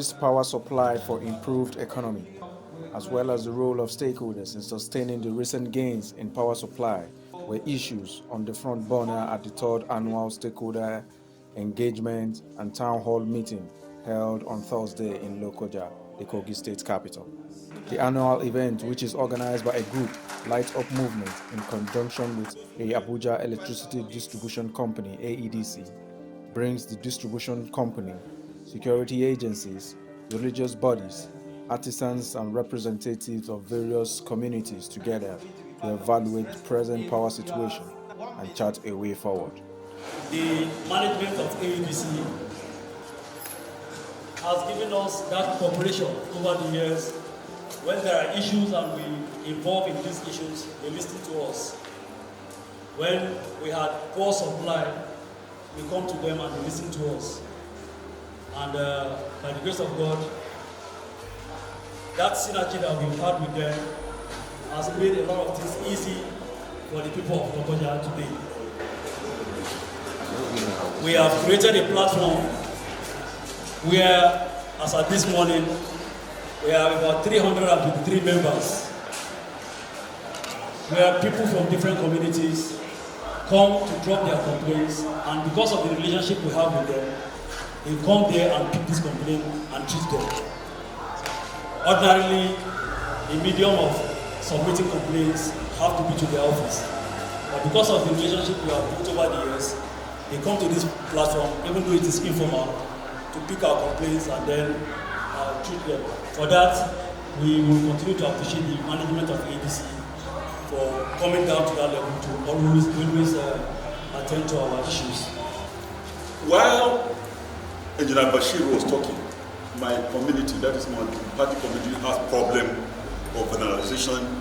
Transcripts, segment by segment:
increased power supply for improved economy, as well as the role of stakeholders in sustaining the recent gains in power supply, were issues on the front burner at the third annual stakeholder engagement and town hall meeting held on Thursday in Lokoja, the Kogi state capital. The annual event, which is organized by a group, Light Up Movement, in conjunction with the Abuja Electricity Distribution Company, AEDC, brings the distribution company, security agencies, religious bodies, artisans and representatives of various communities together to evaluate the present power situation and chart a way forward. The management of AEDC has given us that cooperation over the years. When there are issues and we involve in these issues, they listen to us. When we had poor supply, we come to them and they listen to us. And by the grace of God, that synergy that we've had with them has made a lot of things easy for the people of Lokoja today. We have created a platform where, as at this morning, we have about 353 members, where people from different communities come to drop their complaints, and because of the relationship we have with them, they come there and pick this complaint and treat them. Ordinarily, the medium of submitting complaints have to be to the office, but because of the relationship we have built over the years, they come to this platform, even though it is informal, to pick our complaints and then treat them. For that, we will continue to appreciate the management of AEDC for coming down to that level to always attend to our issues. While Engineer Bashir was talking, my community, that is my party community, has problem of vandalization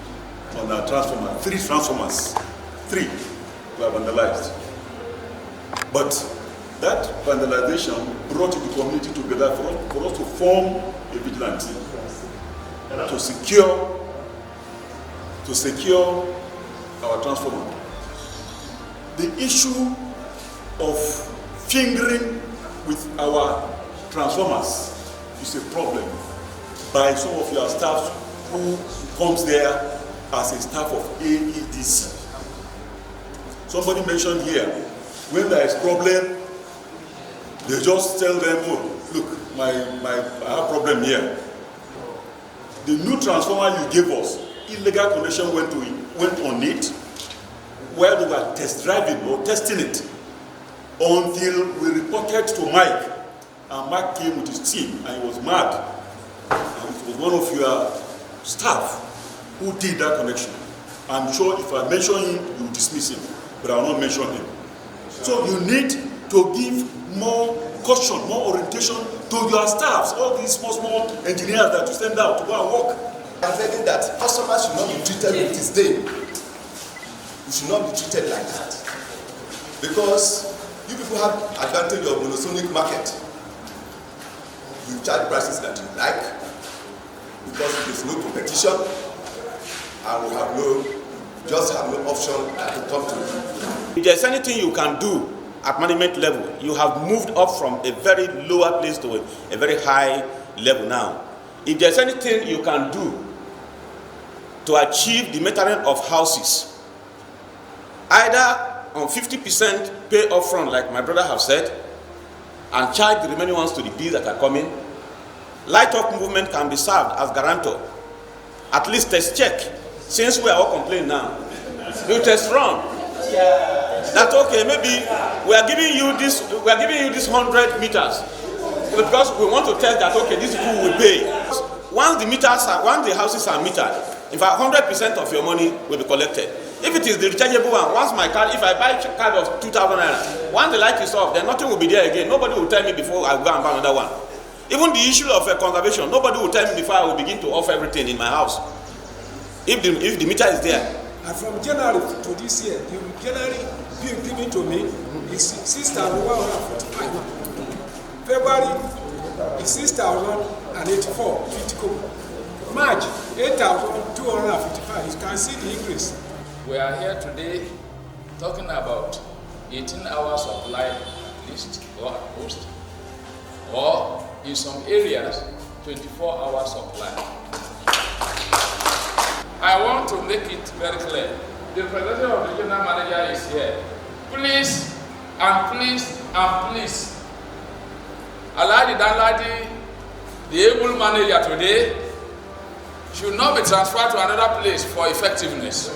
on our transformer. 3 transformers, 3 were vandalized. But that vandalization brought the community together for us to form a vigilante to secure our transformer. The issue of fingering with our transformers is a problem by some of your staff who comes there as a staff of AEDC. Somebody mentioned here, when there is problem, they just tell them, oh, look, I have problem here. The new transformer you gave us, illegal connection went on it while they were test driving or testing it until we reported to Mike, and Mike came with his team and he was mad. And it was one of your staff who did that connection. I'm sure if I mention him, you will dismiss him, but I will not mention him. So you need to give more caution, more orientation to your staffs, all these small engineers that you send out to go and work. I'm saying that customers should not be treated with disdain. You should not be treated like that. Because you people have advantage of monosonic market. You charge prices that you like, because there is no competition, and we have no option to come to. If there's anything you can do at management level, you have moved up from a very lower place to a very high level now. If there's anything you can do to achieve the maintenance of houses, either on 50% pay upfront, like my brother have said, and charge the remaining ones to the bills that are coming, Light Up Movement can be served as guarantor. At least test check, since we are all complaining now. You test run. That's okay. Maybe we are giving you this 100 meters because we want to test that okay, these people will pay. Once the houses are metered, in fact, 100% of your money will be collected. If it is the rechargeable one, once my card, if I buy a card of 2,000 naira, once the light is off, then nothing will be there again. Nobody will tell me before I go and buy another one. Even the issue of conservation, nobody will tell me before I will begin to off everything in my house. If the meter is there. And from January to this year, the January bill given to me is 6,145. February is 6,084, 50 kobo. March, 8,255. You can see the increase. We are here today talking about 18 hours of light list or post, or in some areas, 24-hour supply. I want to make it very clear. The representative of the regional manager is here. Please, and please, and please, Alhaji Danladi, the able manager today, should not be transferred to another place for effectiveness.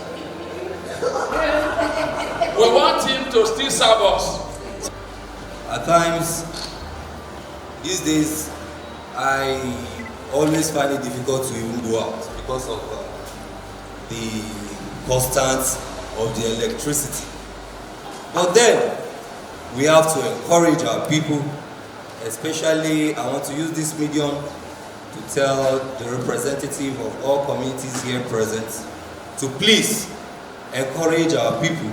We want him to still serve us. At times, these days, I always find it difficult to even go out because of the constants of the electricity. But then, we have to encourage our people, especially I want to use this medium to tell the representative of all communities here present to please encourage our people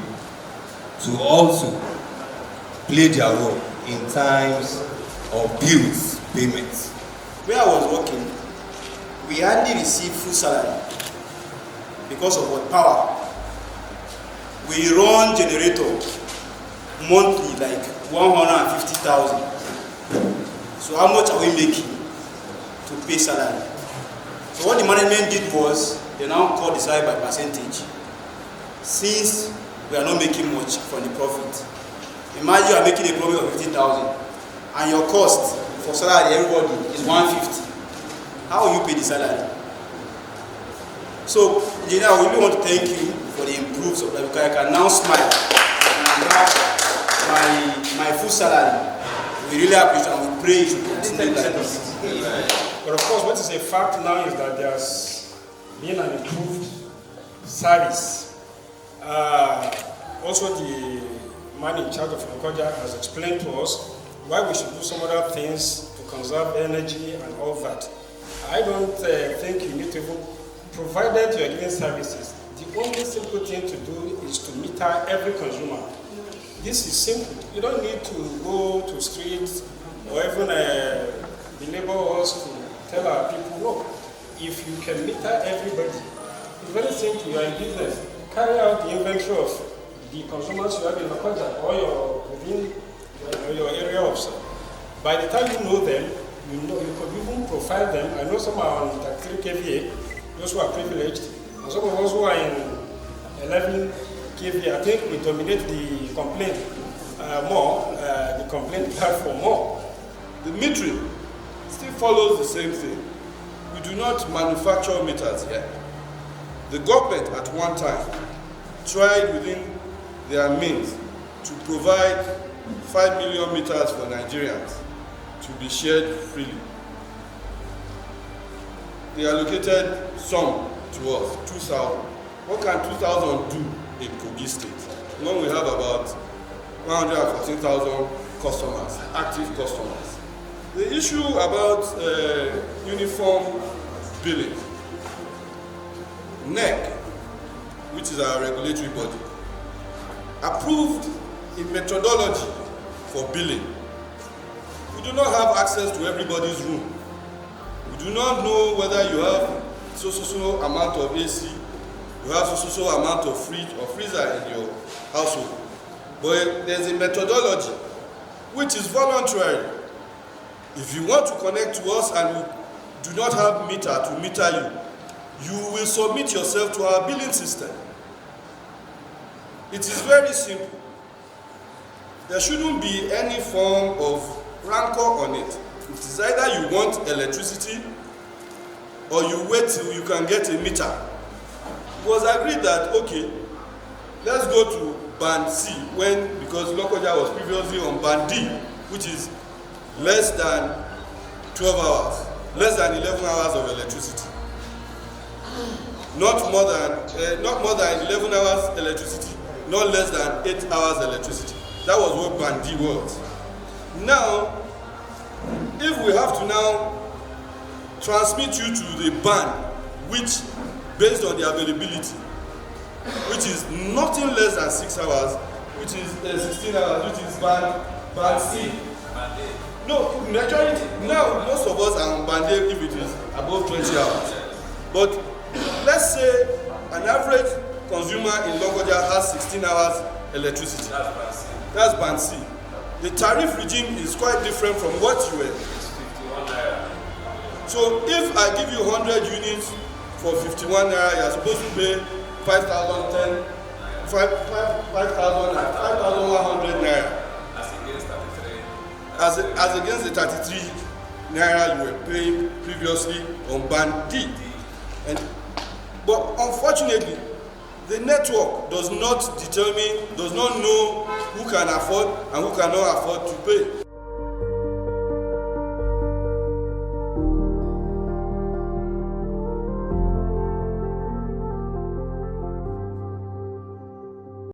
to also play their role in times of bills payments. Where I was working, we hardly received full salary because of what power. We run generator monthly like 150,000. So how much are we making to pay salary? So what the management did was they now cut the salary by percentage. Since we are not making much from the profit. Imagine you are making a profit of 15,000 and your cost for salary everybody is 150. How will you pay the salary? So, Engineer, I really want to thank you for the improved supply because I can now smile and have my full salary. We really appreciate it and we pray you should continue like this. But of course, what is a fact now is that there's been an improved service. Also, the man in charge of Lokoja has explained to us why we should do some other things to conserve energy and all that. I don't think you need to even, provided you are giving services, the only simple thing to do is to meter every consumer. This is simple. You don't need to go to streets or even belabor us to tell our people, no. If you can meter everybody, it's very simple. You are in business. Carry out the inventory of the consumers you have in Lokoja or within your area of service. By the time you know them, you could even profile them. I know some are on 3 kVA, those who are privileged, and some of us who are in 11 kVA. I think we dominate the complaint the complaint platform more. The metering still follows the same thing. We do not manufacture meters here. The government at one time tried within their means to provide 5 million meters for Nigerians to be shared freely. They allocated some to us, 2,000. What can 2,000 do in Kogi State when we have about 114,000 customers, active customers? The issue about uniform billing, NEC, which is our regulatory body, approved a methodology for billing. We do not have access to everybody's room. We do not know whether you have so amount of AC, you have so amount of fridge or freezer in your household. But there's a methodology which is voluntary. If you want to connect to us and you do not have meter to meter you, you will submit yourself to our billing system. It is very simple. There shouldn't be any form of rancor on it. It is either you want electricity or you wait till you can get a meter. It was agreed that, okay, let's go to band C because Lokoja was previously on band D, which is less than 12 hours, less than 11 hours of electricity. Not more than 11 hours electricity, not less than 8 hours electricity. That was what band D was. Now, if we have to now transmit you to the band, which based on the availability, which is nothing less than 6 hours, which is 16 hours, which is band C. No, majority, now most of us are on band A if it is above 20 hours. But let's say an average consumer in Lokoja has 16 hours electricity. That's band C. The tariff regime is quite different from what you were. So if I give you 100 units for 51 naira, you are supposed to pay 5,100 naira. As against the 33 naira you were paying previously on band D. But unfortunately, the network does not know who can afford and who cannot afford to pay.